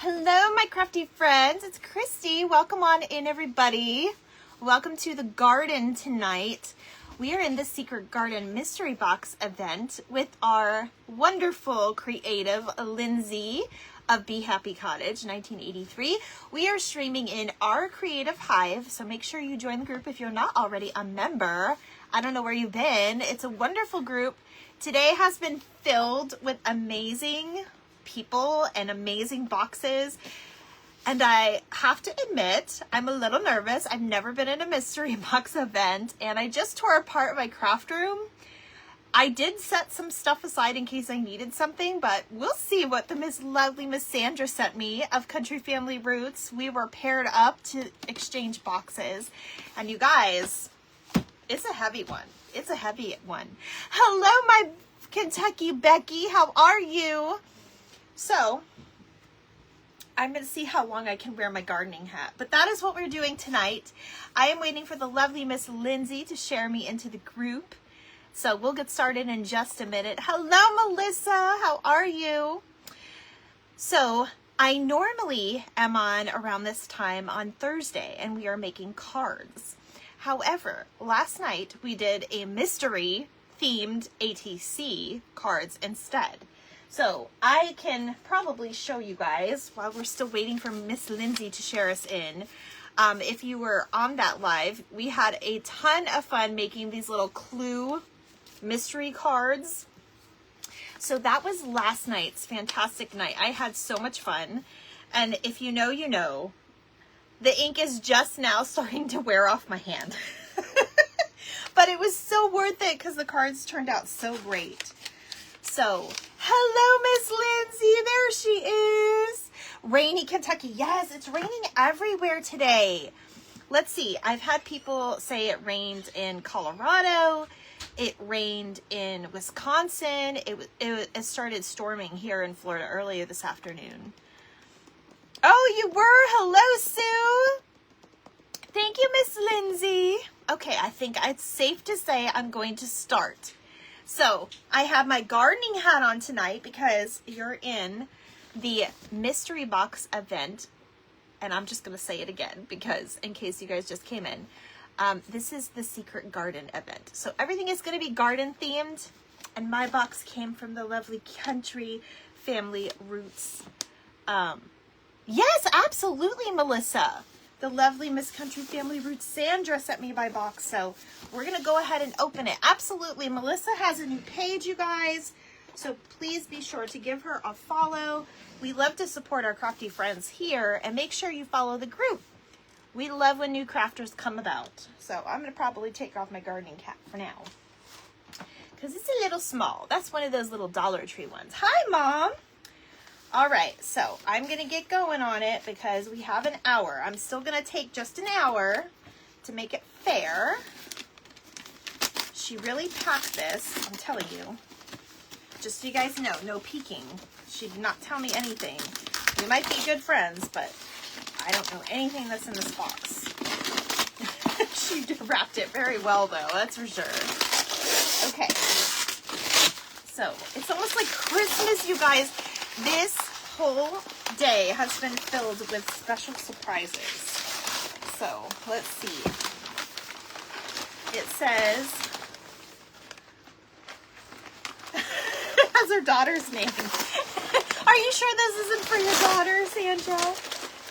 Hello, my crafty friends. It's Christy. Welcome on in, everybody. Welcome to the garden tonight. We are in the Secret Garden Mystery Box event with our wonderful creative Lindsay of Be Happy Cottage 1983. We are streaming in our creative hive, so make sure you join the group if you're not already a member. I don't know where you've been. It's a wonderful group. Today has been filled with amazing people and amazing boxes, and I have to admit I'm a little nervous. I've never been in a mystery box event, and I just tore apart my craft room. I did set some stuff aside in case I needed something, but we'll see what the lovely Miss Sandra sent me of Country Family Roots. We were paired up to exchange boxes, and you guys, it's a heavy one. It's a heavy one. Hello, my Kentucky Becky. How are you? So, I'm going to see how long I can wear my gardening hat. But that is what we're doing tonight. I am waiting for the lovely Miss Lindsay to share me into the group. So, we'll get started in just a minute. Hello, Melissa. How are you? So, I normally am on around this time on Thursday, and we are making cards. However, last night we did a mystery themed ATC cards instead. So I can probably show you guys while we're still waiting for Miss Lindsay to share us in. If you were on that live, we had a ton of fun making these little clue mystery cards. So that was last night's fantastic night. I had so much fun. And if you know, you know. The ink is just now starting to wear off my hand. But it was so worth it because the cards turned out so great. So, hello, Miss Lindsay. There she is. Rainy Kentucky. Yes, it's raining everywhere today. Let's see. I've had people say it rained in Colorado. It rained in Wisconsin. It started storming here in Florida earlier this afternoon. Oh, you were? Hello, Sue. Thank you, Miss Lindsay. Okay, I think it's safe to say I'm going to start. So, I have my gardening hat on tonight because you're in the mystery box event. And I'm just going to say it again because in case you guys just came in. This is the Secret Garden event. So, everything is going to be garden themed. And my box came from the lovely Country Family Roots. Yes, absolutely, Melissa. The lovely Miss Country Family Roots Sandra sent me my box, so we're going to go ahead and open it. Absolutely. Melissa has a new page, you guys, so please be sure to give her a follow. We love to support our crafty friends here, and make sure you follow the group. We love when new crafters come about. So I'm going to probably take off my gardening cap for now because it's a little small. That's one of those little Dollar Tree ones. Hi, Mom. All right, so I'm going to get going on it because we have an hour. I'm still going to take just an hour to make it fair. She really packed this, I'm telling you. Just so you guys know, no peeking. She did not tell me anything. We might be good friends, but I don't know anything that's in this box. She wrapped it very well, though, that's for sure. Okay. So, it's almost like Christmas, you guys. This whole day has been filled with special surprises. So, let's see. It says, it has her daughter's name. Are you sure this isn't for your daughter, Sandra?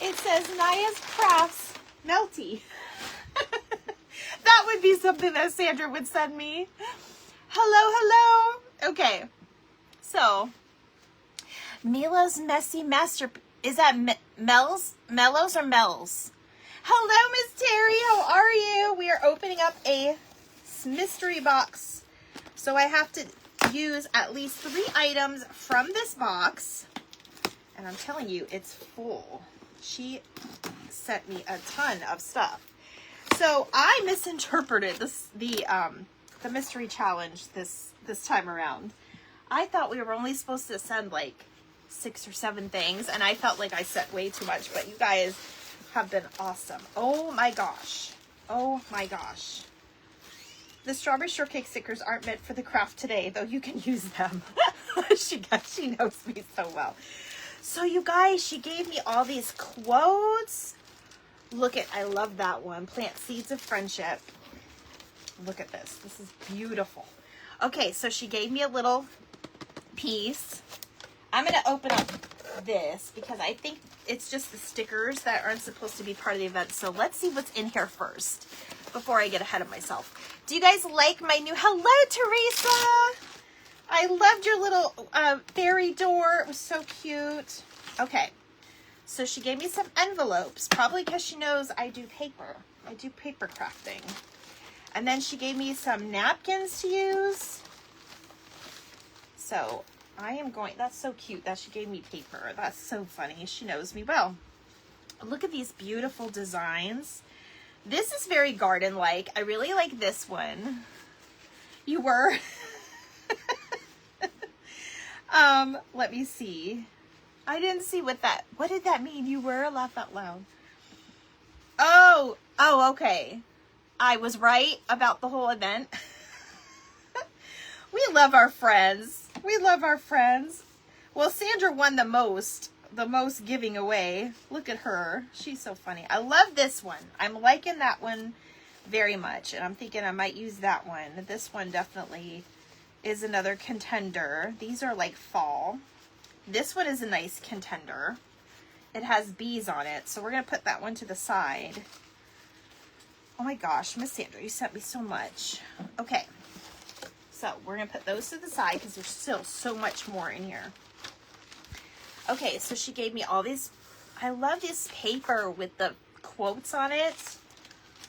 It says Naya's Crafts Melty. That would be something that Sandra would send me. Hello, hello. Okay. So, Mila's Messy Master. Is that Mellows or Mel's? Hello, Miss Terry. How are you? We are opening up a mystery box. So I have to use at least 3 items from this box. And I'm telling you, it's full. She sent me a ton of stuff. So I misinterpreted the mystery challenge this time around. I thought we were only supposed to send like 6 or 7 things, and I felt like I sent way too much, but you guys have been awesome. Oh my gosh. Oh my gosh. The strawberry shortcake stickers aren't meant for the craft today, though you can use them. She knows me so well. So you guys, she gave me all these quotes. Look at, I love that one. Plant seeds of friendship. Look at this. This is beautiful. Okay, so she gave me a little piece. I'm going to open up this because I think it's just the stickers that aren't supposed to be part of the event. So let's see what's in here first before I get ahead of myself. Do you guys like my new, hello Teresa. I loved your little fairy door. It was so cute. Okay, so she gave me some envelopes, probably because she knows I do paper. I do paper crafting. And then she gave me some napkins to use. So I am going, that's so cute that she gave me paper. That's so funny. She knows me well. Look at these beautiful designs. This is very garden-like. I really like this one. You were. Let me see. I didn't see what did that mean? You were? Laugh out loud. Oh, okay. I was right about the whole event. We love our friends. We love our friends. Well, Sandra won the most giving away. Look at her. She's so funny. I love this one. I'm liking that one very much. And I'm thinking I might use that one. This one definitely is another contender. These are like fall. This one is a nice contender. It has bees on it. So we're going to put that one to the side. Oh my gosh, Miss Sandra, you sent me so much. Okay. So we're going to put those to the side because there's still so much more in here. Okay, so she gave me all these. I love this paper with the quotes on it.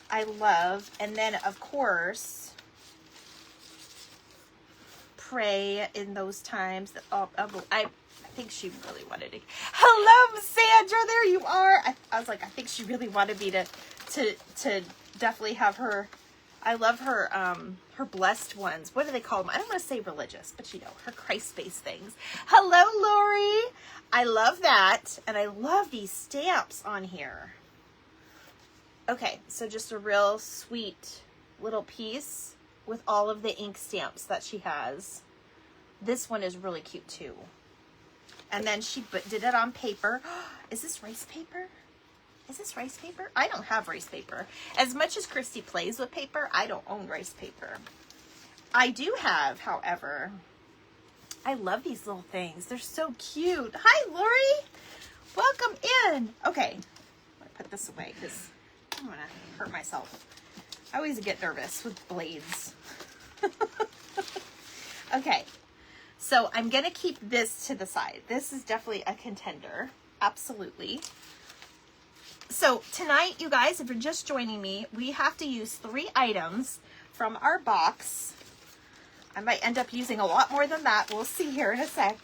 I love. And then, of course, pray in those times. I think she really wanted to. Hello, Sandra. There you are. I was like, I think she really wanted me to definitely have her. I love her blessed ones. What do they call them? I don't want to say religious, but you know, her Christ-based things. Hello, Lori. I love that. And I love these stamps on here. Okay, so just a real sweet little piece with all of the ink stamps that she has. This one is really cute too. And then she did it on paper. Is this rice paper? Is this rice paper? I don't have rice paper. As much as Christy plays with paper, I don't own rice paper. I do have, however, I love these little things. They're so cute. Hi, Lori. Welcome in. Okay, I'm gonna put this away because I'm gonna hurt myself. I always get nervous with blades. Okay, so I'm gonna keep this to the side. This is definitely a contender, absolutely. So tonight, you guys, if you're just joining me, we have to use 3 items from our box. I might end up using a lot more than that. We'll see here in a sec.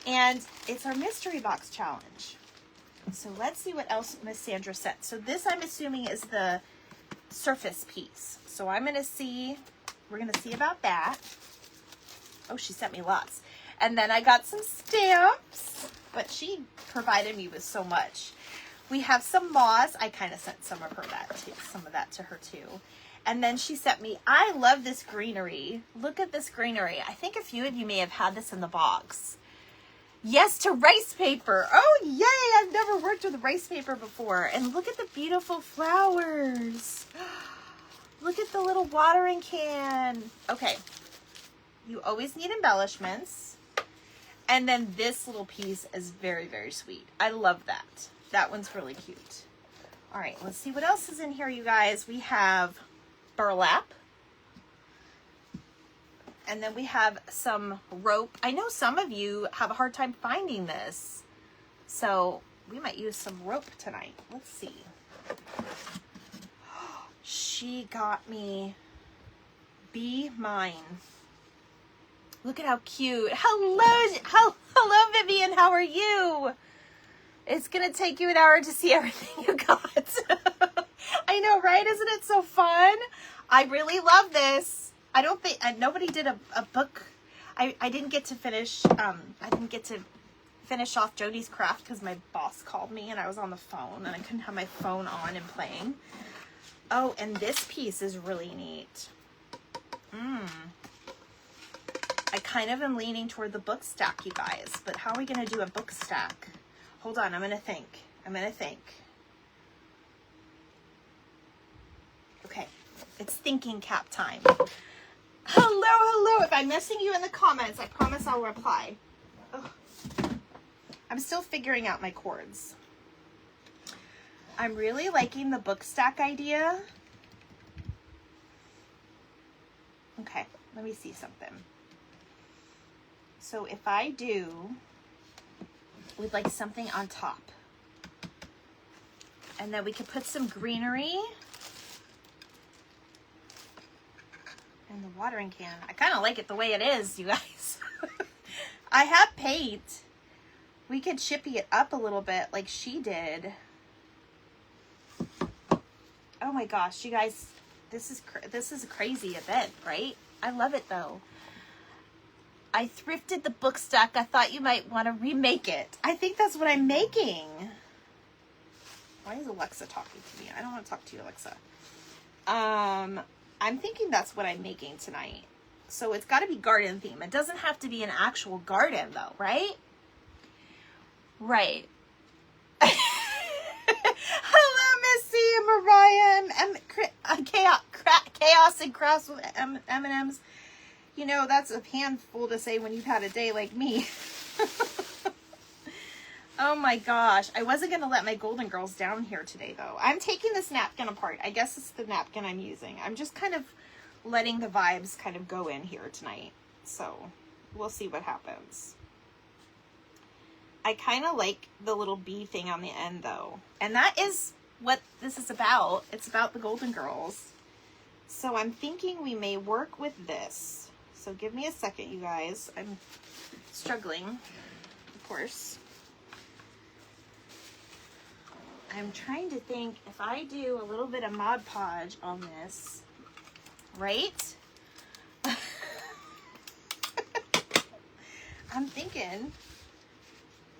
And it's our mystery box challenge. So let's see what else Miss Sandra sent. So this, I'm assuming, is the surface piece. So I'm going to see, we're going to see about that. Oh, she sent me lots. And then I got some stamps, but she provided me with so much. We have some moss. I kind of sent some of that to her too. And then she sent me, I love this greenery. Look at this greenery. I think a few of you may have had this in the box. Yes to rice paper. Oh, yay. I've never worked with rice paper before. And look at the beautiful flowers. Look at the little watering can. Okay. You always need embellishments. And then this little piece is very, very sweet. I love that. That one's really cute. All right, let's see what else is in here, you guys. We have burlap. And then we have some rope. I know some of you have a hard time finding this. So we might use some rope tonight. Let's see. She got me Be Mine. Look at how cute. Hello, Vivian. How are you? It's going to take you an hour to see everything you got. I know, right? Isn't it so fun? I really love this. I don't think, nobody did a book. I didn't get to finish, finish off Jody's craft because my boss called me and I was on the phone and I couldn't have my phone on and playing. Oh, and this piece is really neat. I kind of am leaning toward the book stack, you guys, but how are we going to do a book stack? Hold on, I'm going to think. Okay, it's thinking cap time. Hello. If I'm missing you in the comments, I promise I'll reply. Ugh. I'm still figuring out my chords. I'm really liking the book stack idea. Okay, let me see something. So if I do with like something on top, and then we could put some greenery in the watering can. I kind of like it the way it is, you guys. I have paint. We could chippy it up a little bit like she did. Oh my gosh, you guys, this is a crazy event, right? I love it though. I thrifted the book stack. I thought you might want to remake it. I think that's what I'm making. Why is Alexa talking to me? I don't want to talk to you, Alexa. I'm thinking that's what I'm making tonight. So it's got to be garden theme. It doesn't have to be an actual garden though, right? Right. Hello, Missy and Mariah and chaos and cross with M&Ms. You know, that's a handful to say when you've had a day like me. Oh my gosh. I wasn't going to let my Golden Girls down here today, though. I'm taking this napkin apart. I guess it's the napkin I'm using. I'm just kind of letting the vibes kind of go in here tonight. So we'll see what happens. I kind of like the little bee thing on the end, though. And that is what this is about. It's about the Golden Girls. So I'm thinking we may work with this. So give me a second, you guys. I'm struggling, of course. I'm trying to think if I do a little bit of Mod Podge on this, right? I'm thinking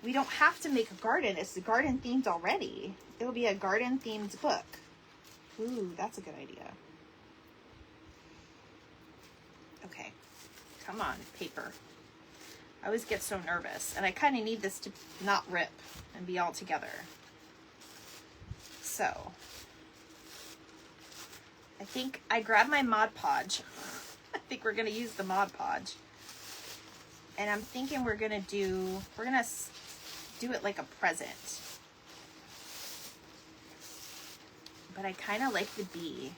we don't have to make a garden. It's garden themed already. It'll be a garden themed book. Ooh, that's a good idea. Okay, come on, paper. I always get so nervous, and I kind of need this to not rip and be all together. So, I think I grabbed my Mod Podge. I think we're going to use the Mod Podge. And I'm thinking we're going to do it like a present. But I kind of like the bee.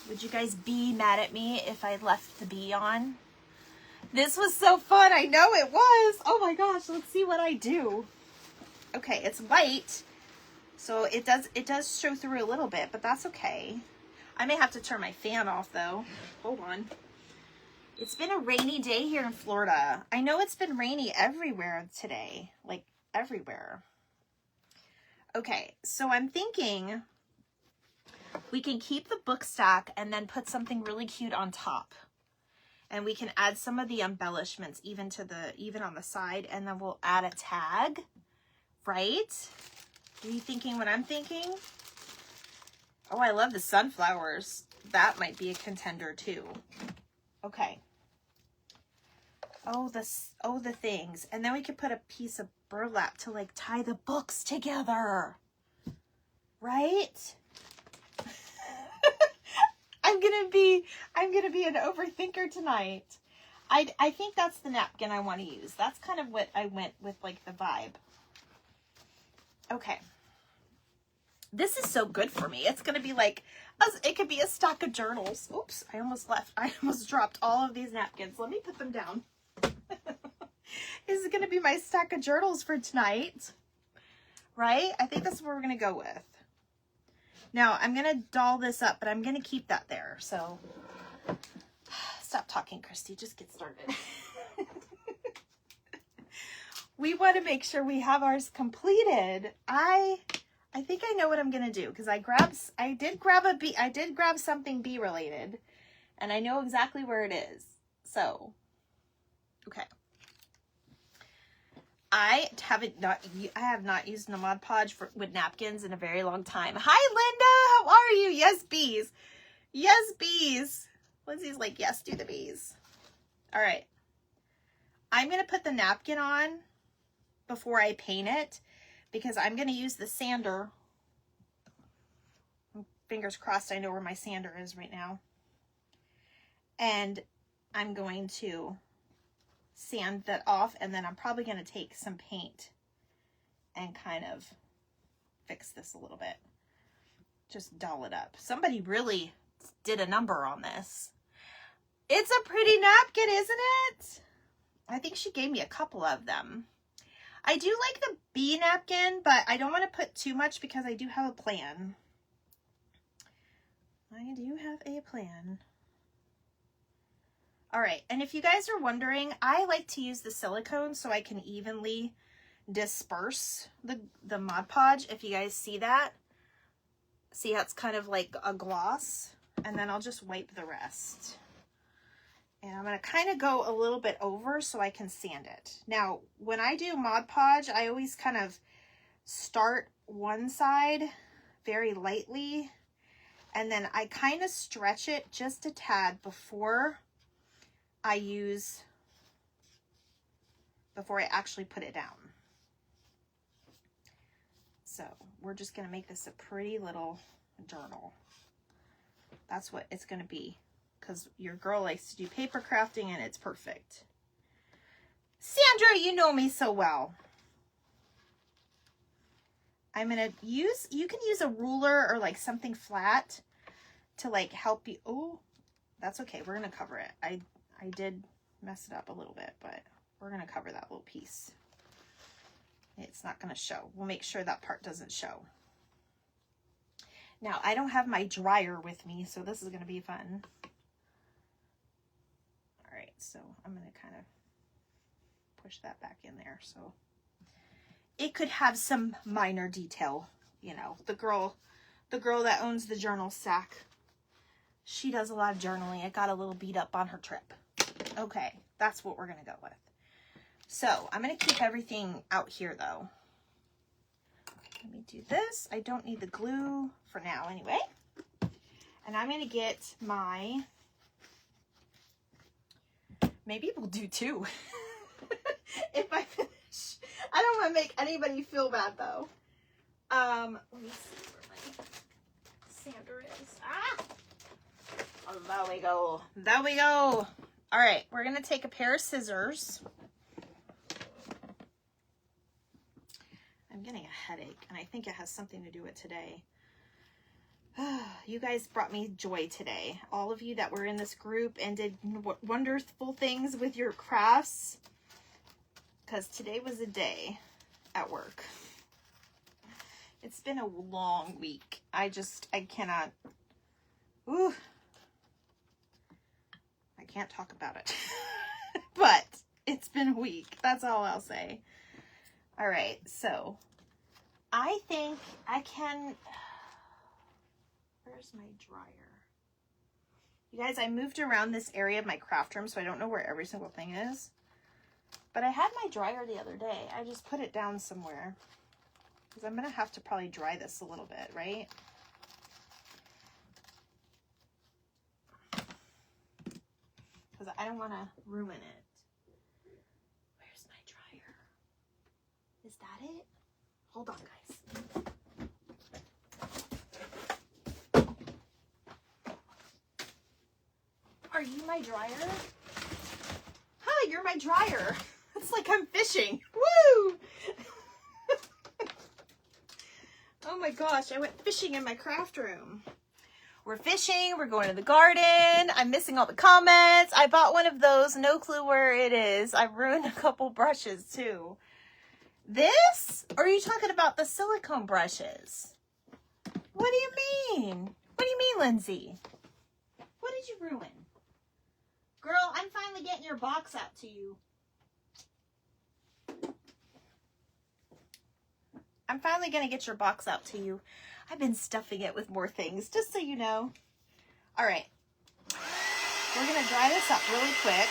Would you guys be mad at me if I left the bee on? This was so fun. I know it was. Oh my gosh. Let's see what I do. Okay, it's white. So it does show through a little bit, but that's okay. I may have to turn my fan off though. Hold on. It's been a rainy day here in Florida. I know it's been rainy everywhere today, like everywhere. Okay, so I'm thinking we can keep the book stack and then put something really cute on top. And we can add some of the embellishments even on the side, and then we'll add a tag, right? Are you thinking what I'm thinking? Oh, I love the sunflowers. That might be a contender too. Okay. Oh, the things. And then we could put a piece of burlap to like tie the books together. Right? I'm gonna be an overthinker tonight. I think that's the napkin I want to use. That's kind of what I went with, like the vibe. Okay. This is so good for me. It's going to be like, it could be a stack of journals. Oops, I almost dropped all of these napkins. Let me put them down. This is going to be my stack of journals for tonight. Right? I think that's what we're going to go with. Now, I'm going to doll this up, but I'm going to keep that there. So, stop talking, Christy. Just get started. We want to make sure we have ours completed. I think I know what I'm going to do, because I did grab something bee related, and I know exactly where it is. So, okay. I have not used a Mod Podge with napkins in a very long time. Hi, Linda. How are you? Yes, bees. Yes, bees. Lindsay's like, yes, do the bees. All right. I'm going to put the napkin on before I paint it because I'm going to use the sander. Fingers crossed I know where my sander is right now. And I'm going to sand that off, and then I'm probably going to take some paint and kind of fix this a little bit. Just doll it up. Somebody really did a number on this. It's a pretty napkin, isn't it? I think she gave me a couple of them. I do like the bee napkin, but I don't want to put too much because I do have a plan. I do have a plan. All right, and if you guys are wondering, I like to use the silicone so I can evenly disperse the Mod Podge. If you guys see that, see how it's kind of like a gloss, and then I'll just wipe the rest. And I'm going to kind of go a little bit over so I can sand it. Now, when I do Mod Podge, I always kind of start one side very lightly, and then I kind of stretch it just a tad before I actually put it down. So we're just going to make this a pretty little journal. That's what it's going to be, because your girl likes to do paper crafting and it's perfect. Sandra, you know me so well. I'm going to use, you can use a ruler or like something flat to like help you. Oh, that's okay. We're going to cover it. I did mess it up a little bit, but we're going to cover that little piece. It's not going to show. We'll make sure that part doesn't show. Now, I don't have my dryer with me, so this is going to be fun. All right, so I'm going to kind of push that back in there. So it could have some minor detail, you know, the girl that owns the journal stack. She does a lot of journaling. It got a little beat up on her trip. Okay, that's what we're going to go with. So I'm going to keep everything out here though. Let me do this. I don't need the glue for now anyway. And I'm going to get my, maybe we'll do two if I finish. I don't want to make anybody feel bad though. Let me see where my sander is. Ah! Oh, there we go. There we go. All right, we're going to take a pair of scissors. I'm getting a headache, and I think it has something to do with today. You guys brought me joy today. All of you that were in this group and did wonderful things with your crafts, because today was a day at work. It's been a long week. I cannot, ooh, I can't talk about it. But it's been a week. That's all I'll say. All right, so I think I can, where's my dryer? You guys, I moved around this area of my craft room, so I don't know where every single thing is. But I had my dryer the other day. I just put it down somewhere, because I'm going to have to probably dry this a little bit, right? Because I don't want to ruin it. Where's my dryer? Is that it? Hold on, guys. Are you my dryer? Hi, you're my dryer. It's like I'm fishing. Woo! Oh my gosh, I went fishing in my craft room. We're fishing, we're going to the garden. I'm missing all the comments. I bought one of those, no clue where it is. I ruined a couple brushes too. This? Or are you talking about the silicone brushes? What do you mean? What do you mean, Lindsay? What did you ruin? Girl, I'm finally getting your box out to you. I'm finally going to get your box out to you. I've been stuffing it with more things, just so you know. All right. We're going to dry this up really quick.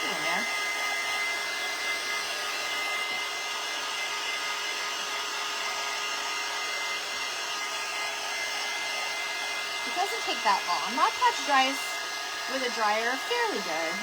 Get in there. doesn't take that long. Mod Podge dries with a dryer fairly good.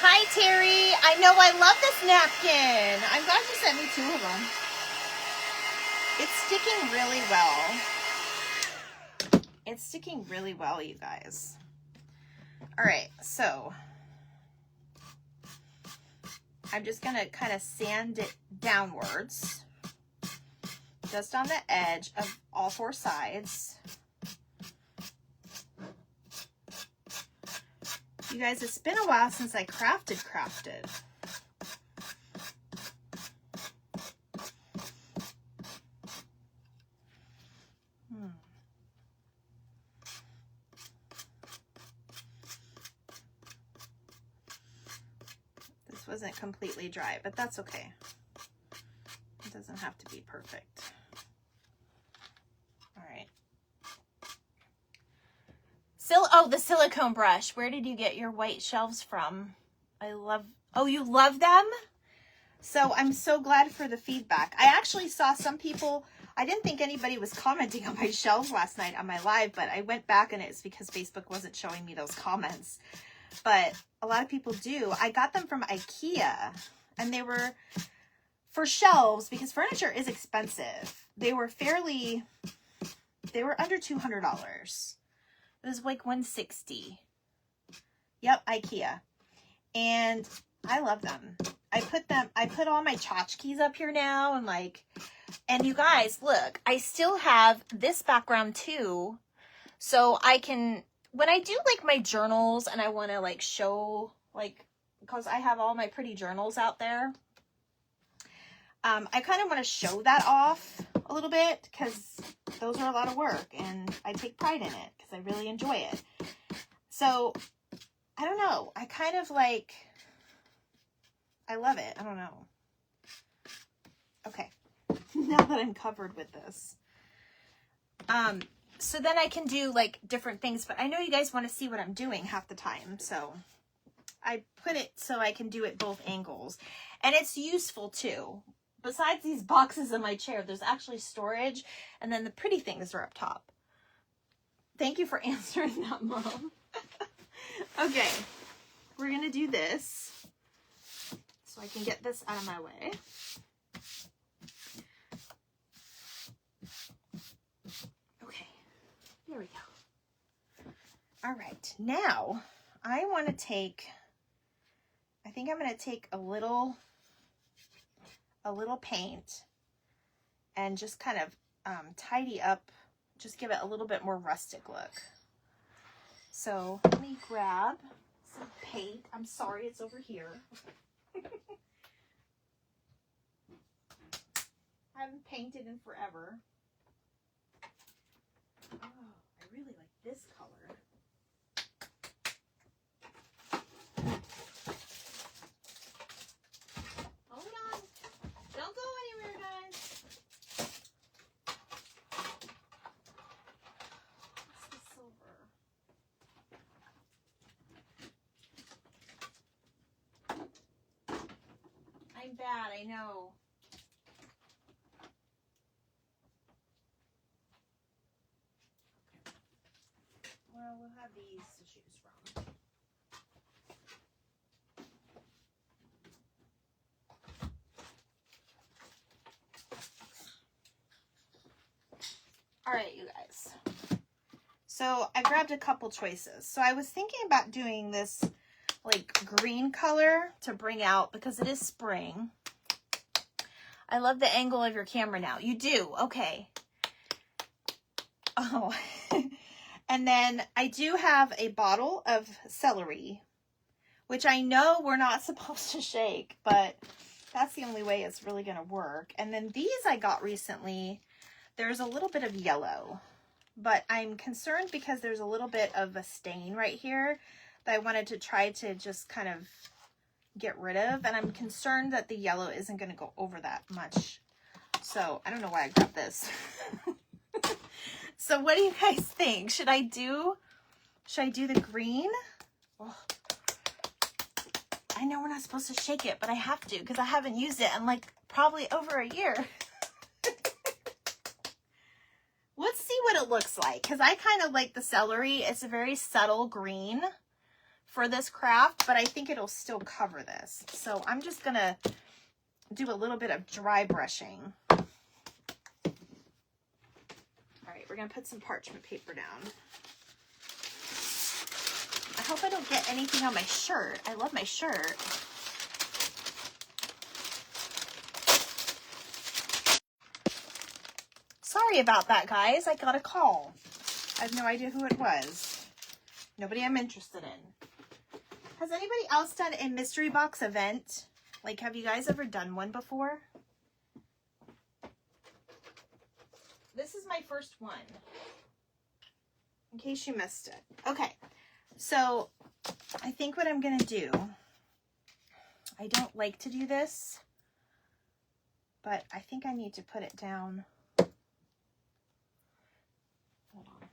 Hi, Terry. I know I love this napkin. I'm glad you sent me 2 of them. It's sticking really well. It's sticking really well, you guys. All right, so I'm just going to kind of sand it downwards, just on the edge of all 4 sides. You guys, it's been a while since I crafted. This wasn't completely dry, but that's okay. It doesn't have to be perfect. All right. Oh, the silicone brush. Where did you get your white shelves from? Oh, you love them? So I'm so glad for the feedback. I actually saw some people, I didn't think anybody was commenting on my shelves last night on my live, but I went back and it's because Facebook wasn't showing me those comments. But a lot of people do. I got them from IKEA, and they were for shelves because furniture is expensive. They were under $200. It was like $160. Yep, IKEA. And I love them. I put all my tchotchkes up here now, and you guys, look, I still have this background too. So I can, when I do like my journals and I want to like show, like, because I have all my pretty journals out there, I kind of want to show that off a little bit because those are a lot of work and I take pride in it because I really enjoy it. So I don't know. I kind of like, I love it. I don't know. Okay. Now that I'm covered with this. So then I can do like different things, but I know you guys want to see what I'm doing half the time. So I put it so I can do it both angles, and it's useful too. Besides these boxes in my chair, there's actually storage, and then the pretty things are up top. Thank you for answering that, Mom. Okay, we're gonna do this so I can get this out of my way. Okay, there we go. All right, now I want to take, I think I'm going to take a little paint and just kind of tidy up, just give it a little bit more rustic look. So let me grab some paint. I'm sorry, it's over here. I haven't painted in forever. Oh, I really like this color. Hold on. Don't go anywhere, guys. What's the silver? I'm bad, I know. Well, we'll have these to choose from. All right, you guys. So I grabbed a couple choices. So I was thinking about doing this like green color to bring out, because it is spring. I love the angle of your camera now. You do? Okay. Oh. And then I do have a bottle of celery, which I know we're not supposed to shake, but that's the only way it's really going to work. And then these I got recently. There's a little bit of yellow. but I'm concerned because there's a little bit of a stain right here that I wanted to try to just kind of get rid of, and I'm concerned that the yellow isn't going to go over that much. So I don't know why I grabbed this. So what do you guys think? Should I do the green? Oh, I know we're not supposed to shake it, but I have to because I haven't used it in like probably over a year. Let's see what it looks like, because I kind of like the celery. It's a very subtle green for this craft, but I think it'll still cover this. So I'm just going to do a little bit of dry brushing. All right, we're going to put some parchment paper down. I hope I don't get anything on my shirt. I love my shirt. Sorry about that, guys. I got a call. I have no idea who it was. Nobody I'm interested in. Has anybody else done a mystery box event? Like, have you guys ever done one before? This is my first one, in case you missed it. Okay, so I think what I'm going to do, I don't like to do this, but I think I need to put it down. Hold on.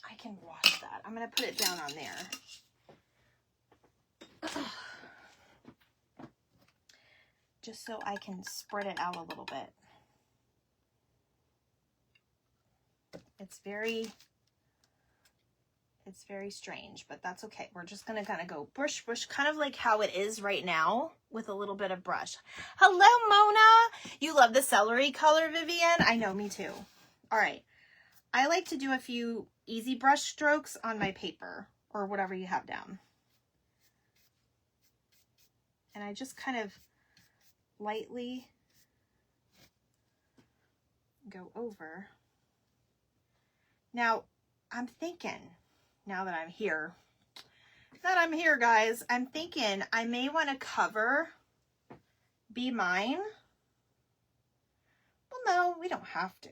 I can wash that. I'm going to put it down on there. Just so I can spread it out a little bit. It's very strange, but that's okay. We're just going to kind of go brush, brush, kind of like how it is right now with a little bit of brush. Hello, Mona. You love the celery color, Vivian? I know, me too. All right. I like to do a few easy brush strokes on my paper or whatever you have down. And I just kind of lightly go over. Now, I'm thinking, now that I'm here, guys, I'm thinking I may want to cover Be Mine. Well, no, we don't have to.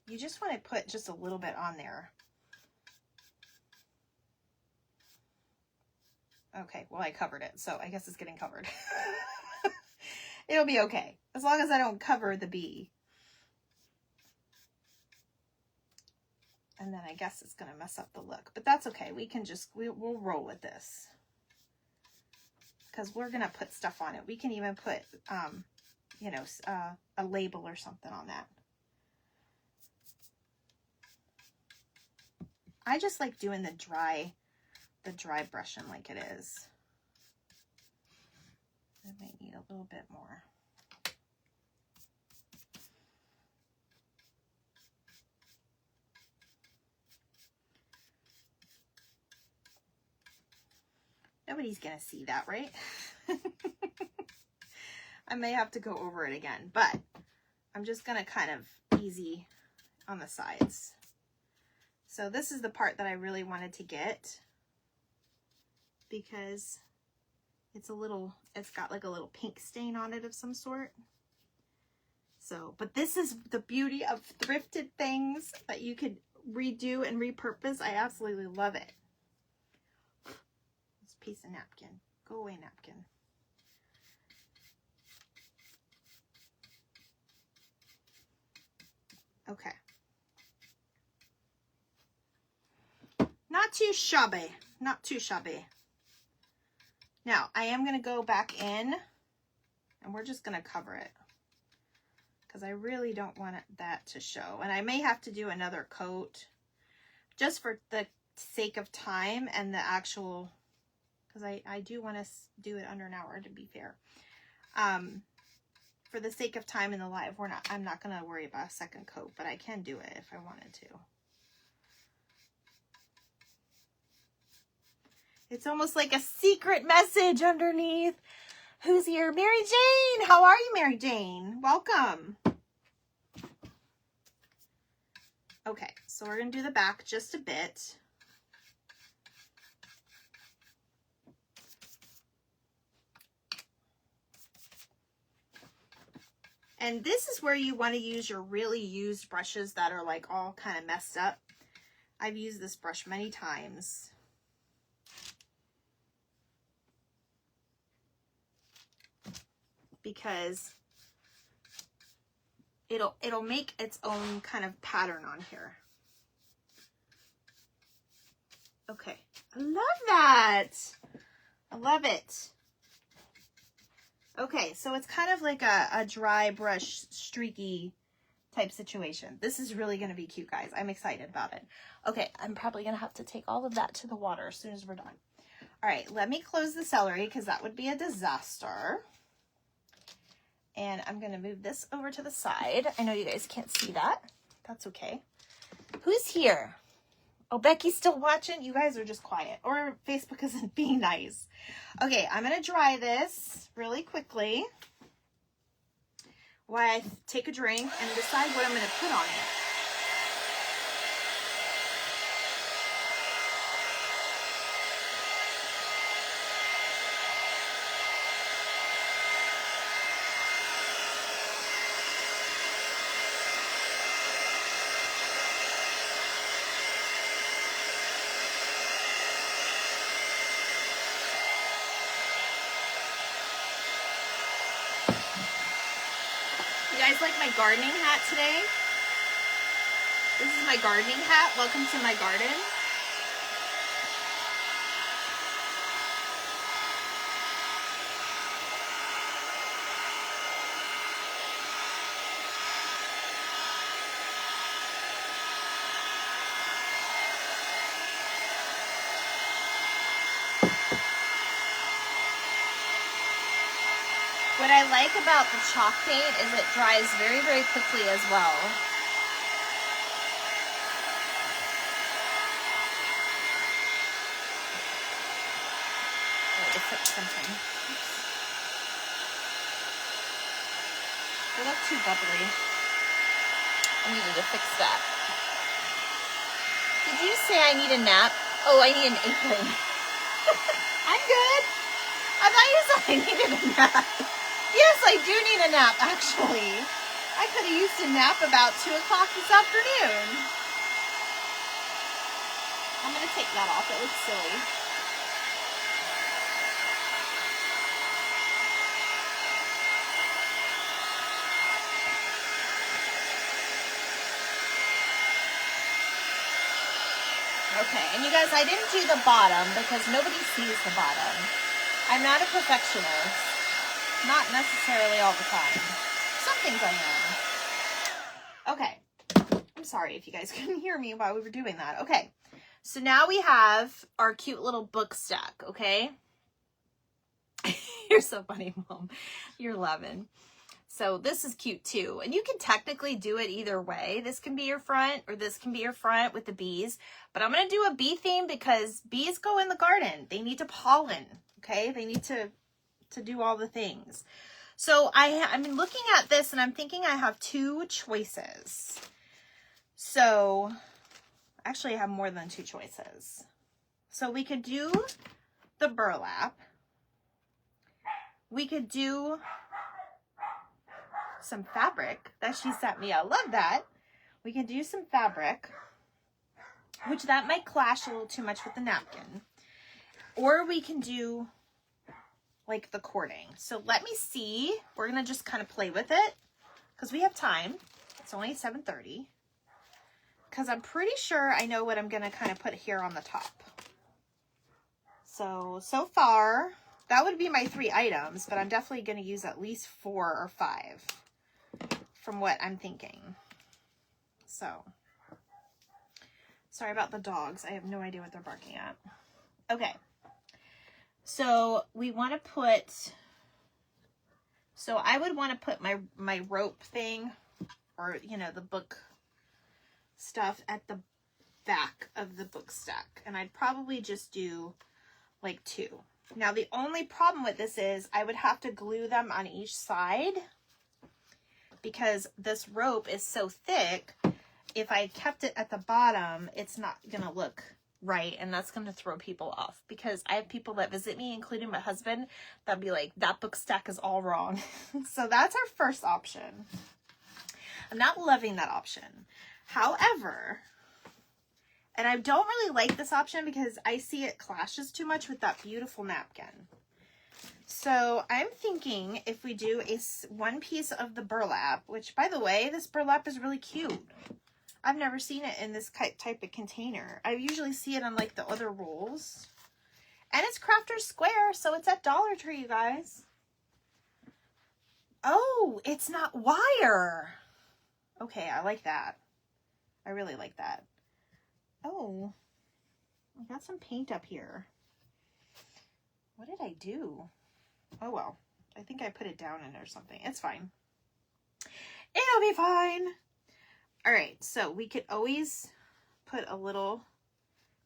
You just want to put just a little bit on there. Okay, well, I covered it, so I guess it's getting covered. It'll be okay, as long as I don't cover the bee. And then I guess it's going to mess up the look, but that's okay. We can just, we'll roll with this. Because we're going to put stuff on it. We can even put, you know, a label or something on that. I just like doing the dry brushing like it is. I might need a little bit more. Nobody's gonna see that, right? I may have to go over it again, but I'm just gonna kind of easy on the sides. So this is the part that I really wanted to get because it's got like a little pink stain on it of some sort. So, but this is the beauty of thrifted things that you could redo and repurpose. I absolutely love it. This piece of napkin. Go away, napkin. Okay. Not too shabby. Not too shabby. Now, I am going to go back in and we're just going to cover it because I really don't want that to show. And I may have to do another coat just for the sake of time and the actual, because I do want to do it under an hour, to be fair. For the sake of time in the live, I'm not going to worry about a second coat, but I can do it if I wanted to. It's almost like a secret message underneath. Who's here? Mary Jane. How are you, Mary Jane? Welcome. Okay, so we're gonna do the back just a bit. And this is where you want to use your really used brushes that are like all kind of messed up. I've used this brush many times. Because it'll make its own kind of pattern on here. Okay, I love that. I love it. Okay, so it's kind of like a dry brush, streaky type situation. This is really going to be cute, guys. I'm excited about it. Okay, I'm probably going to have to take all of that to the water as soon as we're done. All right, let me close the celery because that would be a disaster. And I'm going to move this over to the side. I know you guys can't see that. That's okay. Who's here? Oh, Becky's still watching? You guys are just quiet. Or Facebook isn't being nice. Okay, I'm going to dry this really quickly while I take a drink and decide what I'm going to put on it. You guys like my gardening hat today? This is my gardening hat. Welcome to my garden. What I like about the chalk paint is it dries very, very quickly as well. I need to fix something. Oops. They look too bubbly. I needed to fix that. Did you say I need a nap? Oh, I need an apron. I'm good. I thought you said I needed a nap. Yes, I do need a nap, actually. I could have used a nap about 2 o'clock this afternoon. I'm going to take that off. It looks silly. Okay, and you guys, I didn't do the bottom because nobody sees the bottom. I'm not a perfectionist. Not necessarily all the time. Some things I am. Okay. I'm sorry if you guys couldn't hear me while we were doing that. Okay. So now we have our cute little book stack, okay? You're so funny, Mom. You're loving. So this is cute too. And you can technically do it either way. This can be your front or this can be your front with the bees. But I'm going to do a bee theme because bees go in the garden. They need to pollen, okay? They need to do all the things. So I'm looking at this and I'm thinking I have 2 choices. So actually I have more than 2 choices. So we could do the burlap. We could do some fabric that she sent me. I love that. We can do some fabric, which that might clash a little too much with the napkin. Or we can do like the cording. So let me see. We're going to just kind of play with it because we have time. It's only 7:30. Because I'm pretty sure I know what I'm going to kind of put here on the top. So far, that would be my 3 items, but I'm definitely going to use at least 4 or 5 from what I'm thinking. So, sorry about the dogs. I have no idea what they're barking at. Okay. So we want to put, so I would want to put my rope thing or, you know, the book stuff at the back of the book stack. And I'd probably just do like 2. Now the only problem with this is I would have to glue them on each side because this rope is so thick if I kept it at the bottom, it's not going to look right, and that's going to throw people off, because I have people that visit me, including my husband, that'll be like, that book stack is all wrong. So that's our first option. I'm not loving that option. However, and I don't really like this option because I see it clashes too much with that beautiful napkin. So I'm thinking if we do one piece of the burlap, which, by the way, this burlap is really cute. I've never seen it in this type of container. I usually see it on like the other rolls. And it's Crafter's Square, so it's at Dollar Tree, you guys. Oh, it's not wire. Okay, I like that. I really like that. Oh, I got some paint up here. What did I do? Oh, well, I think I put it down in there or something. It's fine. It'll be fine. All right, so we could always put a little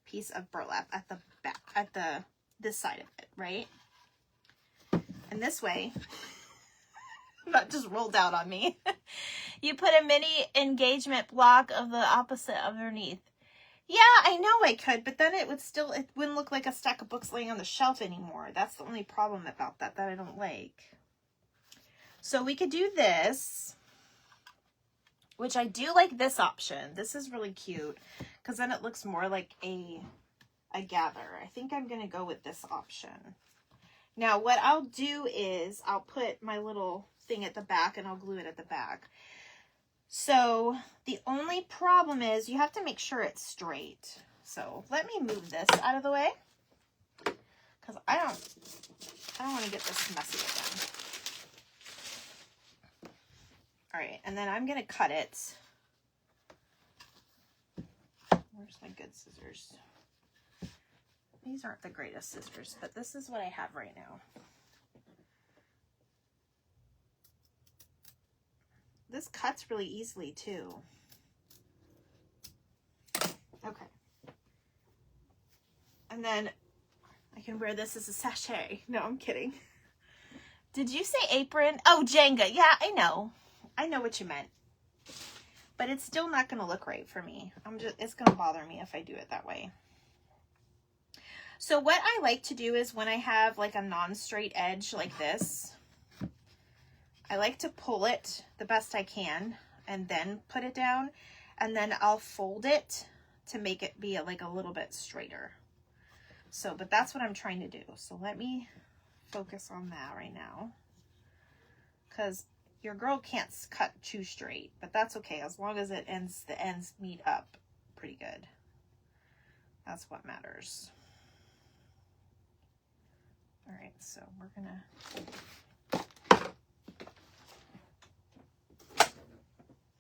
piece of burlap at the back, at this side of it, right? And this way, that just rolled out on me. You put a mini engagement block of the opposite underneath. Yeah, I know I could, but then it wouldn't look like a stack of books laying on the shelf anymore. That's the only problem about that I don't like. So we could do this, which I do like this option. This is really cute because then it looks more like a gather. I think I'm going to go with this option. Now, what I'll do is I'll put my little thing at the back and I'll glue it at the back. So the only problem is you have to make sure it's straight. So let me move this out of the way because I don't want to get this messy again. All right, and then I'm going to cut it. Where's my good scissors? These aren't the greatest scissors, but this is what I have right now. This cuts really easily too. Okay. And then I can wear this as a sachet. No, I'm kidding. Did you say apron? Oh, Jenga. Yeah, I know. I know what you meant. But it's still not going to look right for me. It's going to bother me if I do it that way. So what I like to do is when I have like a non-straight edge like this, I like to pull it the best I can and then put it down, and then I'll fold it to make it be like a little bit straighter. So, but that's what I'm trying to do. So let me focus on that right now, because your girl can't cut too straight, but that's okay as long as the ends meet up pretty good. That's what matters. All right, so we're gonna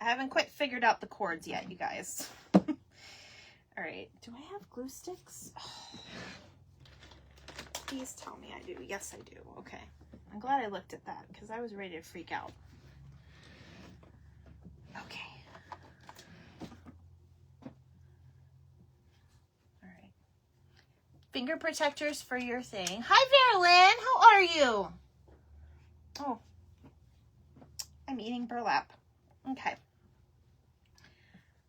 I haven't quite figured out the cords yet, you guys. All right, do I have glue sticks? Oh, please tell me I do. Yes, I do. Okay, I'm glad I looked at that because I was ready to freak out. Okay. All right. Finger protectors for your thing. Hi, Verlyn. How are you? Oh, I'm eating burlap. Okay.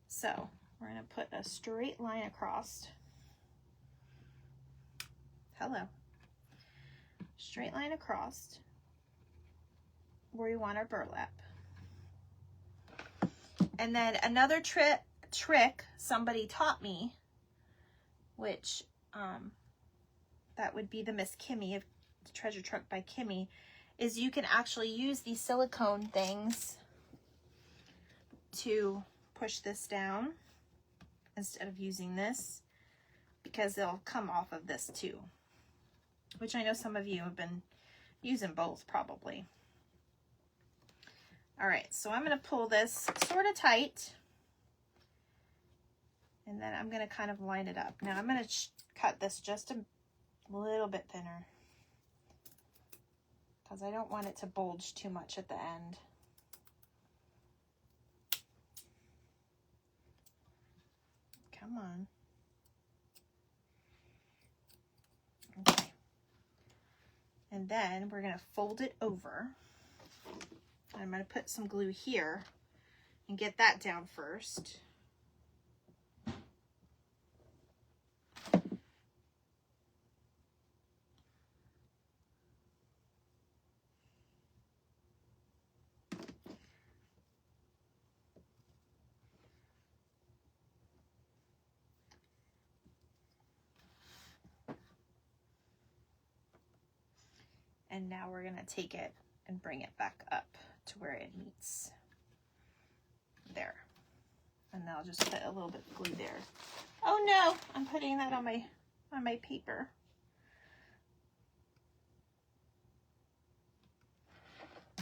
So we're going to put a straight line across. Hello. Straight line across where we want our burlap. And then another trick somebody taught me, which that would be the Miss Kimmy of Treasure Truck by Kimmy, is you can actually use these silicone things to push this down instead of using this, because they'll come off of this too, which I know some of you have been using both probably. All right, so I'm going to pull this sort of tight, and then I'm going to kind of line it up. Now I'm going to cut this just a little bit thinner because I don't want it to bulge too much at the end. Come on. Okay. And then we're going to fold it over. I'm going to put some glue here and get that down first. And now we're gonna take it and bring it back up to where it meets there. And then I'll just put a little bit of glue there. Oh no, I'm putting that on my paper.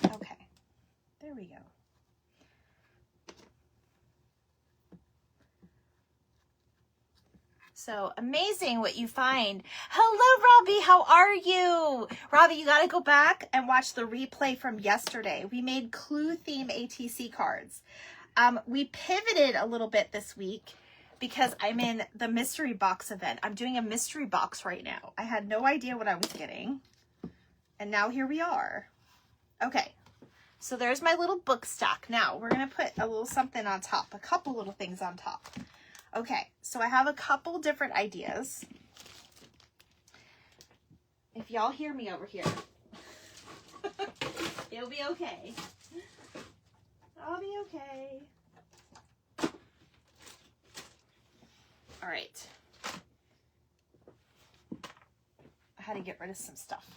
Okay, there we go. So amazing what you find. Hello, Robbie. How are you? Robbie, you got to go back and watch the replay from yesterday. We made clue theme ATC cards. We pivoted a little bit this week because I'm in the mystery box event. I'm doing a mystery box right now. I had no idea what I was getting. And now here we are. Okay. So there's my little book stack. Now we're going to put a little something on top, a couple little things on top. Okay, so I have a couple different ideas. If y'all hear me over here, it'll be okay. I'll be okay. All right. I had to get rid of some stuff.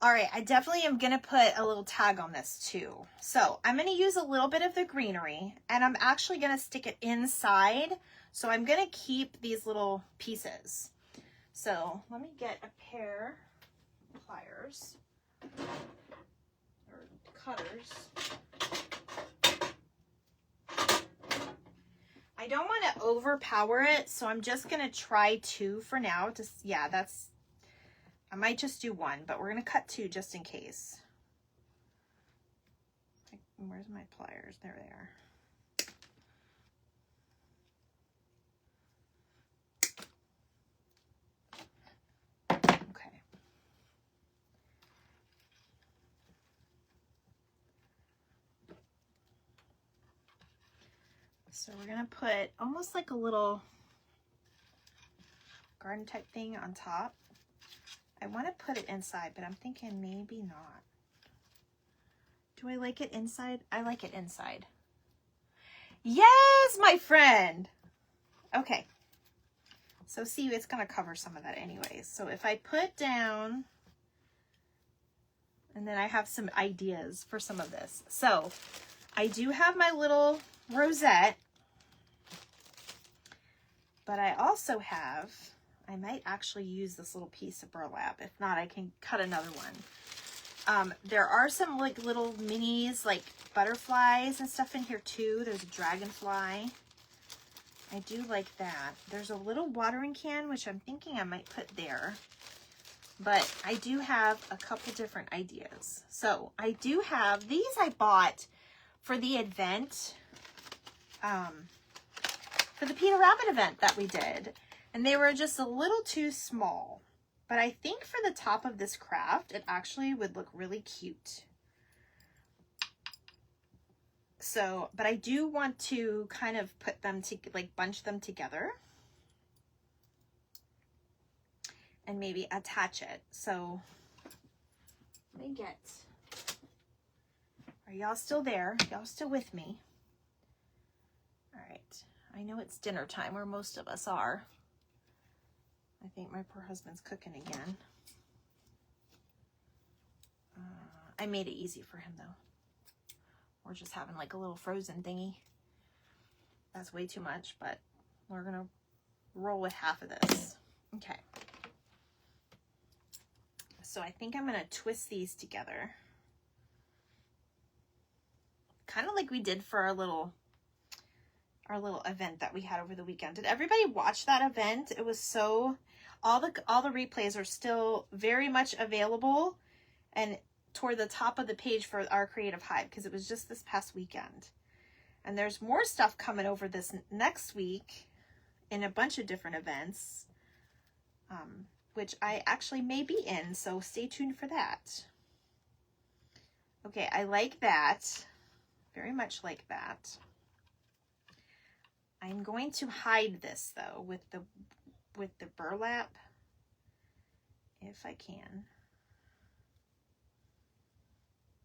All right, I definitely am going to put a little tag on this too. So I'm going to use a little bit of the greenery, and I'm actually going to stick it inside. So I'm going to keep these little pieces. So let me get a pair of pliers or cutters. I don't want to overpower it, so I'm just going to try 2 for now. Just, yeah, I might just do 1, but we're going to cut 2 just in case. Where's my pliers? There they are. Okay. So we're going to put almost like a little garden type thing on top. I want to put it inside, but I'm thinking maybe not. Do I like it inside? I like it inside. Yes, my friend. Okay. So see, it's going to cover some of that anyways. So if I put down, and then I have some ideas for some of this. So I do have my little rosette, but I also have, I might actually use this little piece of burlap. If not, I can cut another one. There are some like little minis, like butterflies and stuff in here too. There's a dragonfly. I do like that. There's a little watering can, which I'm thinking I might put there. But I do have a couple different ideas. So I do have, these I bought for the event, for the Peter Rabbit event that we did. And they were just a little too small. But I think for the top of this craft, it actually would look really cute. So, but I do want to kind of put them to, like, bunch them together. And maybe attach it. So, let me get, are y'all still there? Y'all still with me? All right. I know it's dinner time where most of us are. I think my poor husband's cooking again. I made it easy for him though. We're just having like a little frozen thingy. That's way too much, but we're gonna roll with half of this. Okay. So I think I'm gonna twist these together. Kind of like we did for our little event that we had over the weekend. Did everybody watch that event? It was so, all the replays are still very much available and toward the top of the page for our Creative Hive because it was just this past weekend. And there's more stuff coming over this next week in a bunch of different events, which I actually may be in, so stay tuned for that. Okay, I like that. Very much like that. I'm going to hide this though with the burlap if I can.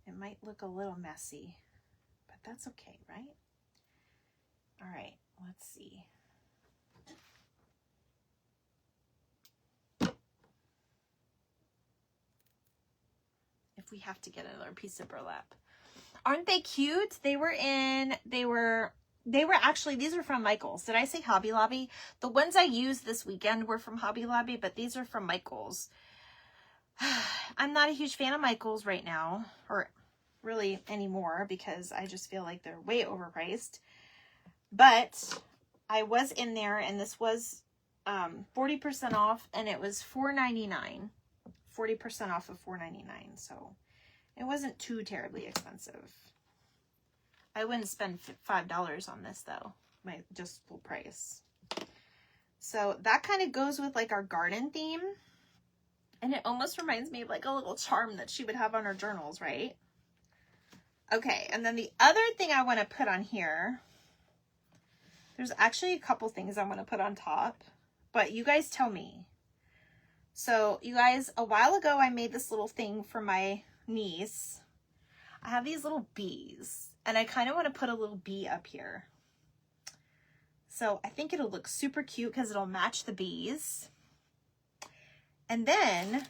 It might look a little messy, but that's okay, right? All right, let's see. if we have to get another piece of burlap. Aren't they cute? They were actually, these are from Michael's. Did I say Hobby Lobby? The ones I used this weekend were from Hobby Lobby, but these are from Michael's. I'm not a huge fan of Michael's right now, or really anymore, because I just feel like they're way overpriced. But I was in there, and this was 40% off, and it was $4.99. 40% off of $4.99, so it wasn't too terribly expensive. I wouldn't spend $5 on this though, just full price. So that kind of goes with like our garden theme, and it almost reminds me of like a little charm that she would have on her journals, right? Okay, and then the other thing I want to put on here, there's actually a couple things I want to put on top, but you guys tell me. So you guys, a while ago I made this little thing for my niece. I have these little bees, and I kind of want to put a little bee up here. So I think it'll look super cute because it'll match the bees. And then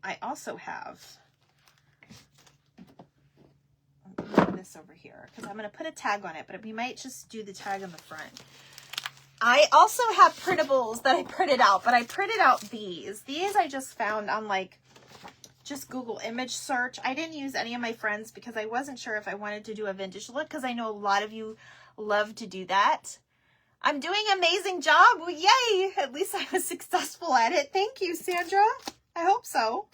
I also have this over here because I'm going to put a tag on it, but we might just do the tag on the front. I also have printables that I printed out, but I printed out these. These I just found on like just Google image search. I didn't use any of my friends because I wasn't sure if I wanted to do a vintage look, because I know a lot of you love to do that. I'm doing an amazing job. Well, yay! At least I was successful at it. Thank you, Sandra. I hope so.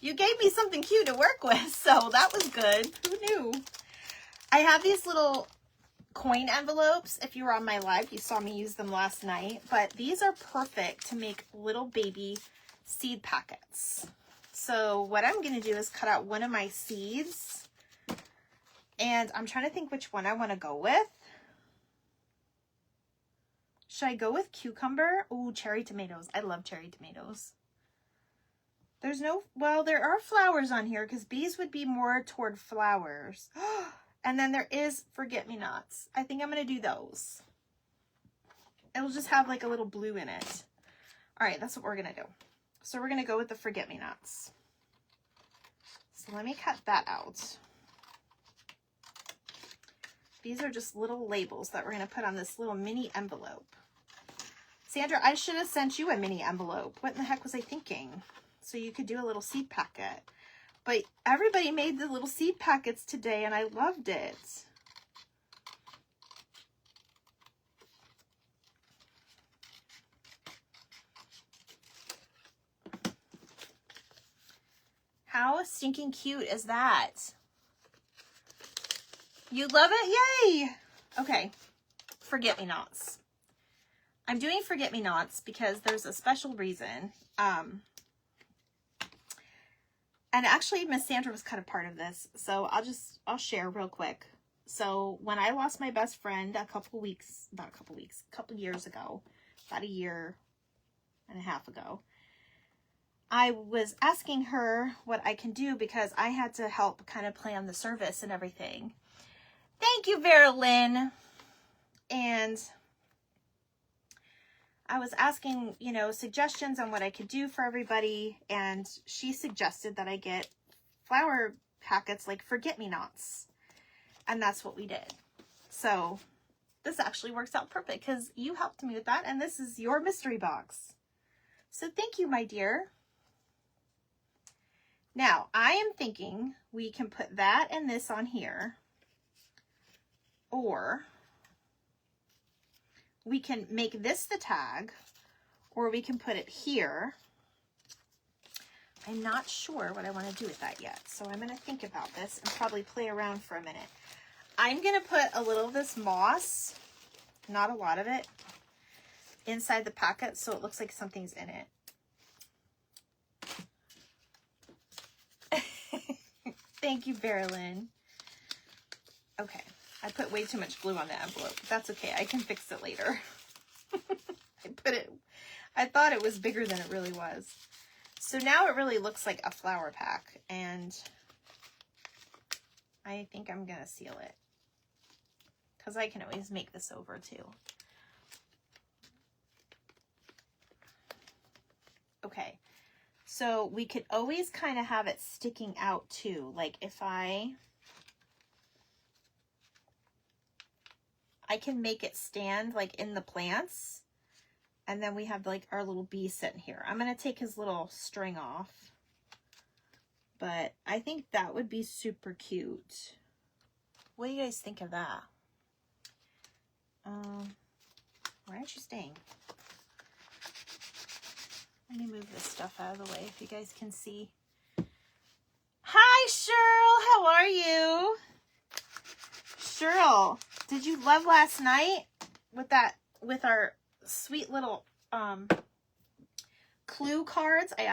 You gave me something cute to work with, so that was good. Who knew? I have these little coin envelopes. If you were on my live, you saw me use them last night, but these are perfect to make little baby seed packets. So what I'm going to do is cut out one of my seeds, and I'm trying to think which one I want to go with. Should I go with cucumber? Ooh, cherry tomatoes. I love cherry tomatoes. There's no, well, there are flowers on here because bees would be more toward flowers. And then there is forget-me-nots. I think I'm going to do those. It'll just have like a little blue in it. All right, that's what we're going to do. So we're going to go with the forget-me-nots. So let me cut that out. These are just little labels that we're going to put on this little mini envelope. Sandra, I should have sent you a mini envelope. What in the heck was I thinking? So you could do a little seed packet. But everybody made the little seed packets today, and I loved it. How stinking cute is that? You love it? Yay! Okay, forget-me-nots. I'm doing forget-me-nots because there's a special reason. And actually, Miss Sandra was kind of part of this, so I'll share real quick. So when I lost my best friend a couple years ago, about a year and a half ago, I was asking her what I can do because I had to help kind of plan the service and everything. Thank you, Vera Lynn. And I was asking, you know, suggestions on what I could do for everybody, and she suggested that I get flower packets like forget-me-nots, and that's what we did. So this actually works out perfect because you helped me with that, and this is your mystery box. So thank you, my dear. Now, I am thinking we can put that and this on here, or we can make this the tag, or we can put it here. I'm not sure what I want to do with that yet, so I'm going to think about this and probably play around for a minute. I'm going to put a little of this moss, not a lot of it, inside the packet so it looks like something's in it. Thank you, Marilyn. Okay. I put way too much glue on the envelope. That's okay. I can fix it later. I thought it was bigger than it really was. So now it really looks like a flower pack, and I think I'm going to seal it because I can always make this over too. Okay. So we could always kind of have it sticking out too. Like if I can make it stand like in the plants. And then we have like our little bee sitting here. I'm going to take his little string off. But I think that would be super cute. What do you guys think of that? Why aren't you staying? Let me move this stuff out of the way if you guys can see. Hi, Cheryl. How are you? Cheryl, did you love last night with our sweet little clue cards? I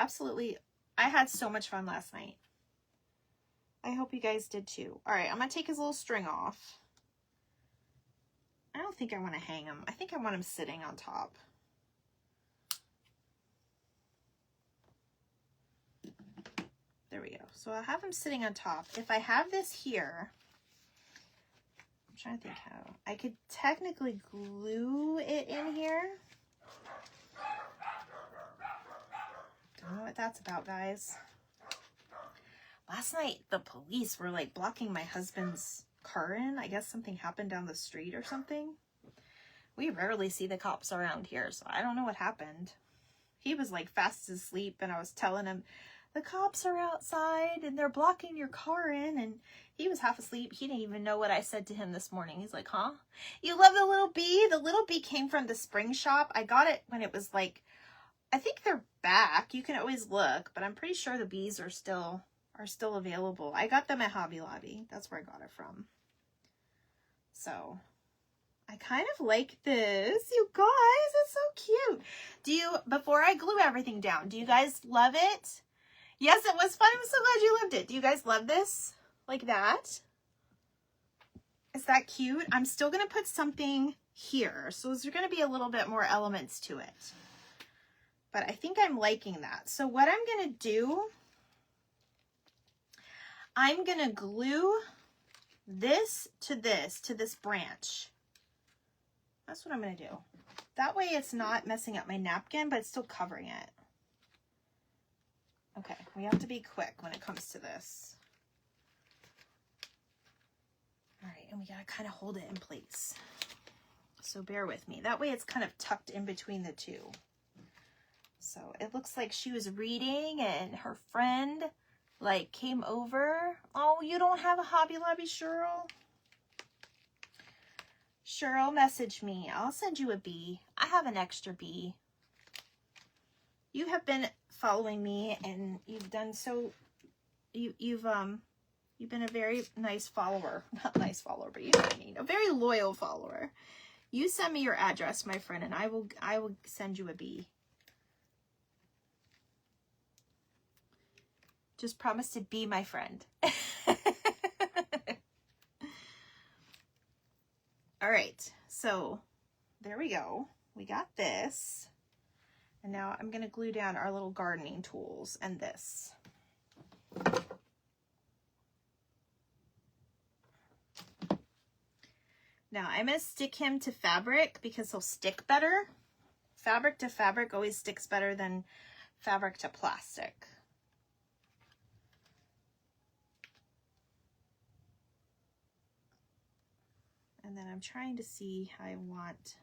had so much fun last night. I hope you guys did too. All right, I'm going to take his little string off. I don't think I want to hang him. I think I want him sitting on top. There we go. So I'll have him sitting on top. If I have this here, I'm trying to think how. I could technically glue it in here. Don't know what that's about, guys. Last night, the police were like blocking my husband's car in. I guess something happened down the street or something. We rarely see the cops around here, so I don't know what happened. He was like fast asleep, and I was telling him, the cops are outside and they're blocking your car in, and he was half asleep. He didn't even know what I said to him this morning. He's like, huh? You love the little bee? The little bee came from the spring shop. I got it when it was like, I think they're back. You can always look, but I'm pretty sure the bees are still available. I got them at Hobby Lobby. That's where I got it from. So I kind of like this, you guys. It's so cute. Before I glue everything down, do you guys love it? Yes, it was fun. I'm so glad you loved it. Do you guys love this? Like that? Is that cute? I'm still going to put something here. So there's going to be a little bit more elements to it. But I think I'm liking that. So what I'm going to do, I'm going to glue this to this branch. That's what I'm going to do. That way it's not messing up my napkin, but it's still covering it. Okay, we have to be quick when it comes to this. All right, and we got to kind of hold it in place. So bear with me. That way it's kind of tucked in between the two. So it looks like she was reading and her friend like came over. Oh, you don't have a Hobby Lobby, Cheryl? Cheryl, message me. I'll send you a bee. I have an extra bee. You have been following me, and you've done so. You've been a very nice follower. Not nice follower, but you know what I mean. A very loyal follower. You send me your address, my friend, and I will send you a bee. Just promise to be my friend. All right, so there we go. We got this. And now I'm going to glue down our little gardening tools and this. Now I'm going to stick him to fabric because he'll stick better. Fabric to fabric always sticks better than fabric to plastic. And then I'm trying to see how I want.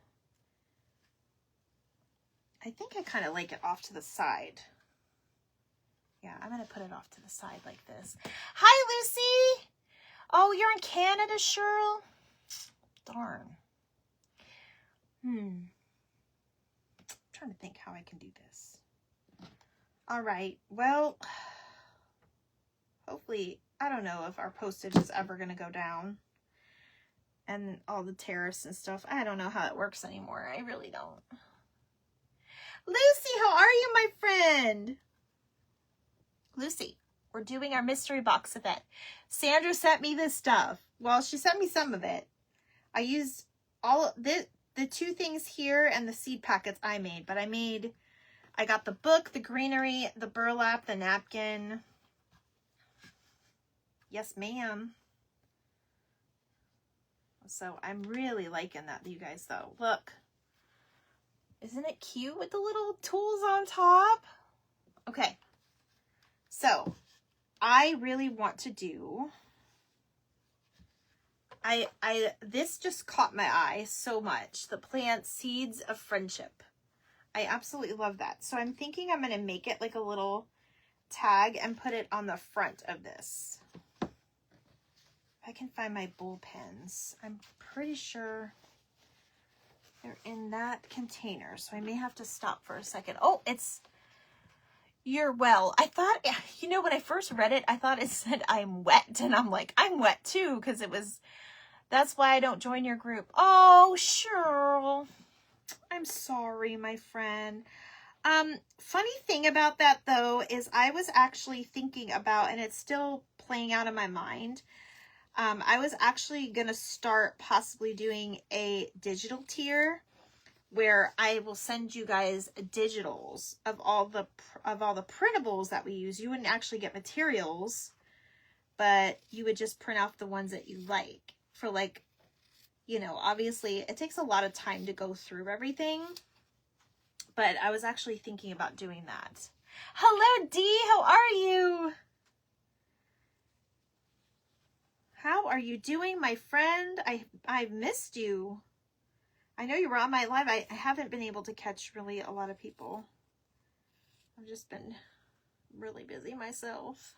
I think I kind of like it off to the side. Yeah, I'm going to put it off to the side like this. Hi, Lucy. Oh, you're in Canada, Cheryl? Darn. I'm trying to think how I can do this. All right. Well, hopefully, I don't know if our postage is ever going to go down. And all the tariffs and stuff. I don't know how it works anymore. I really don't. Lucy, how are you, my friend? Lucy, we're doing our mystery box event. Sandra sent me this stuff. Well, she sent me some of it. I used all the two things here and the seed packets I made. But I got the book, the greenery, the burlap, the napkin. Yes, ma'am. So I'm really liking that, you guys, though. Look. Isn't it cute with the little tools on top? Okay. So I really want to do, this just caught my eye so much. The plant Seeds of Friendship. I absolutely love that. So I'm thinking I'm going to make it like a little tag and put it on the front of this. If I can find my bull pens. I'm pretty sure they're in that container. So I may have to stop for a second. Oh, you're well. I thought, you know, when I first read it, I thought it said I'm wet. And I'm like, I'm wet too, because that's why I don't join your group. Oh, Cheryl. I'm sorry, my friend. Funny thing about that though, is I was actually thinking about, and it's still playing out in my mind. I was actually going to start possibly doing a digital tier where I will send you guys digitals of all the printables that we use. You wouldn't actually get materials, but you would just print off the ones that you like for, like, you know, obviously it takes a lot of time to go through everything, but I was actually thinking about doing that. Hello, Dee, how are you? How are you doing, my friend? I've missed you. I know you were on my live. I haven't been able to catch really a lot of people. I've just been really busy myself.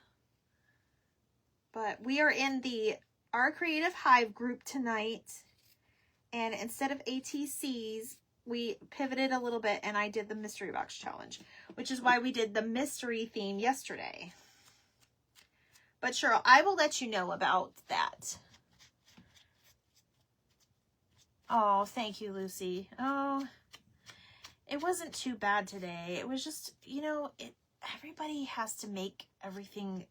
But we are in our Creative Hive group tonight. And instead of ATCs, we pivoted a little bit and I did the mystery box challenge, which is why we did the mystery theme yesterday. But Cheryl, I will let you know about that. Oh, thank you, Lucy. Oh, it wasn't too bad today. It was just, you know, everybody has to make everything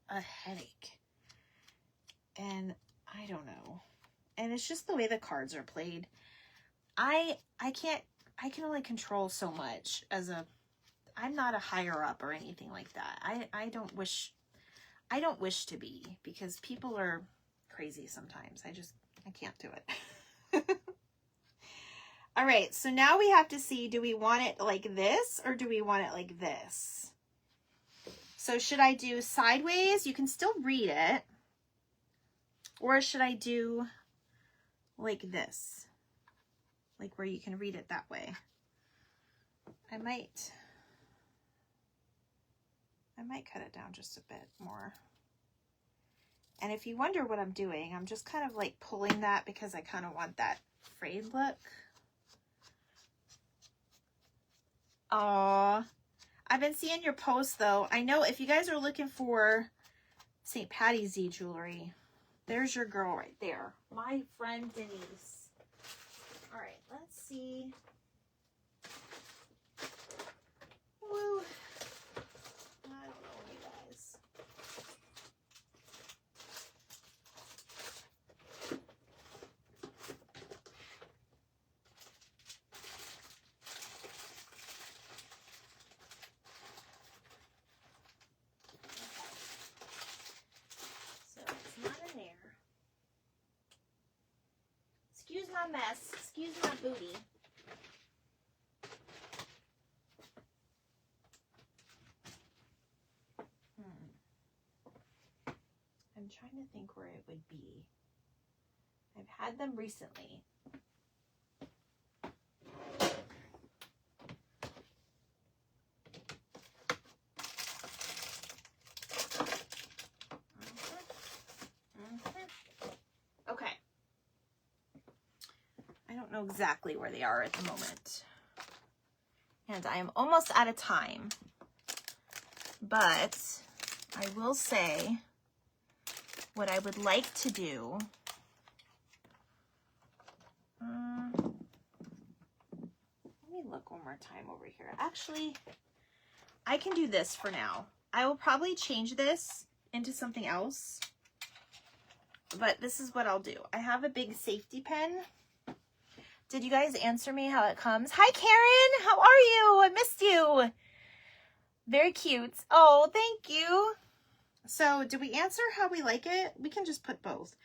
a headache. And I don't know. And it's just the way the cards are played. I can only control so much I'm not a higher up or anything like that. I don't wish to be, because people are crazy sometimes. I can't do it. All right, so now we have to see, do we want it like this or do we want it like this? So should I do sideways? You can still read it. Or should I do like this? Like where you can read it that way. I might cut it down just a bit more. And if you wonder what I'm doing, I'm just kind of like pulling that because I kind of want that frayed look. Aw, I've been seeing your posts though. I know if you guys are looking for St. Patty's Day jewelry, there's your girl right there. My friend Denise. All right, let's see. Woo. I don't know, you guys. So it's not in there. Excuse my mess. Excuse my booty. I'm trying to think where it would be. I've had them recently. Okay. I don't know exactly where they are at the moment. And I am almost out of time. But I will say what I would like to do. Let me look one more time over here. Actually, I can do this for now. I will probably change this into something else. But this is what I'll do. I have a big safety pin. Did you guys answer me how it comes? Hi, Karen. How are you? I missed you. Very cute. Oh, thank you. So did we answer how we like it? We can just put both.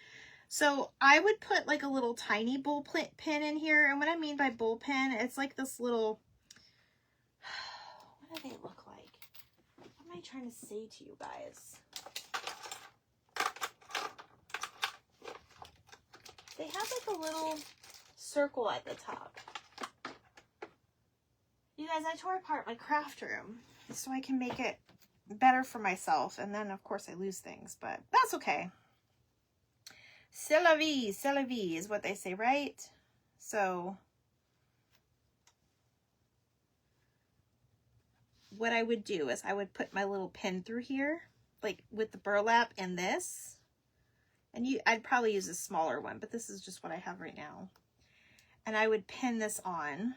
So I would put like a little tiny bull pin in here. And what I mean by bull pin, it's like this little, what do they look like? What am am I trying to say to you guys? They have like a little circle at the top. You guys, I tore apart my craft room so I can make it better for myself. And then, of course, I lose things, but that's okay. C'est la vie is what they say, right? So what I would do is I would put my little pin through here, like with the burlap and this. And I'd probably use a smaller one, but this is just what I have right now. And I would pin this on.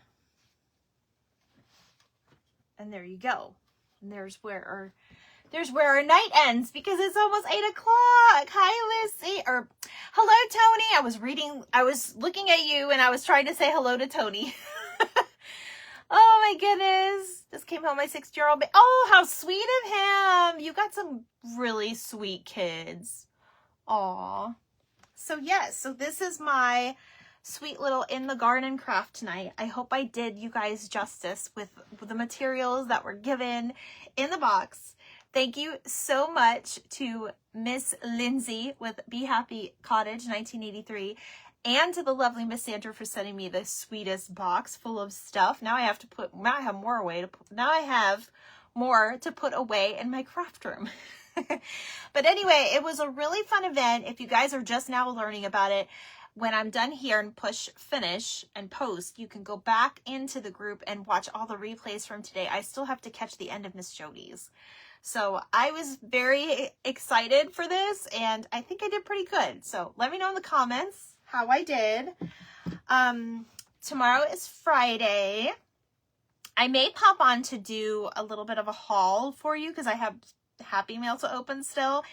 And there you go. And there's where our night ends because it's almost 8 o'clock. Hi, Lizzie. Or hello, Tony. I was looking at you and I was trying to say hello to Tony. Oh my goodness. Just came home my 6-year-old. Oh, how sweet of him. You got some really sweet kids. Aw. So yes, so this is my sweet little in the garden craft tonight. I hope I did you guys justice with the materials that were given in the box. Thank you so much to Miss Lindsay with Be Happy Cottage 1983 and to the lovely Miss Sandra for sending me the sweetest box full of stuff. Now I have more to put away in my craft room. But anyway, it was a really fun event. If you guys are just now learning about it, when I'm done here and push finish and post, you can go back into the group and watch all the replays from today. I still have to catch the end of Miss Jody's. So I was very excited for this and I think I did pretty good. So let me know in the comments how I did. Tomorrow is Friday. I may pop on to do a little bit of a haul for you because I have Happy Mail to open still.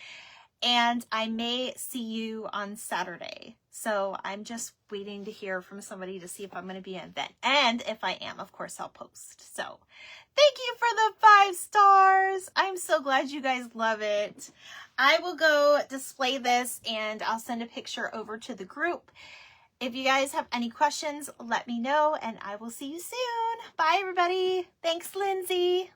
And I may see you on Saturday. So I'm just waiting to hear from somebody to see if I'm going to be at an event. And if I am, of course, I'll post. So thank you for the 5 stars. I'm so glad you guys love it. I will go display this and I'll send a picture over to the group. If you guys have any questions, let me know and I will see you soon. Bye, everybody. Thanks, Lindsay.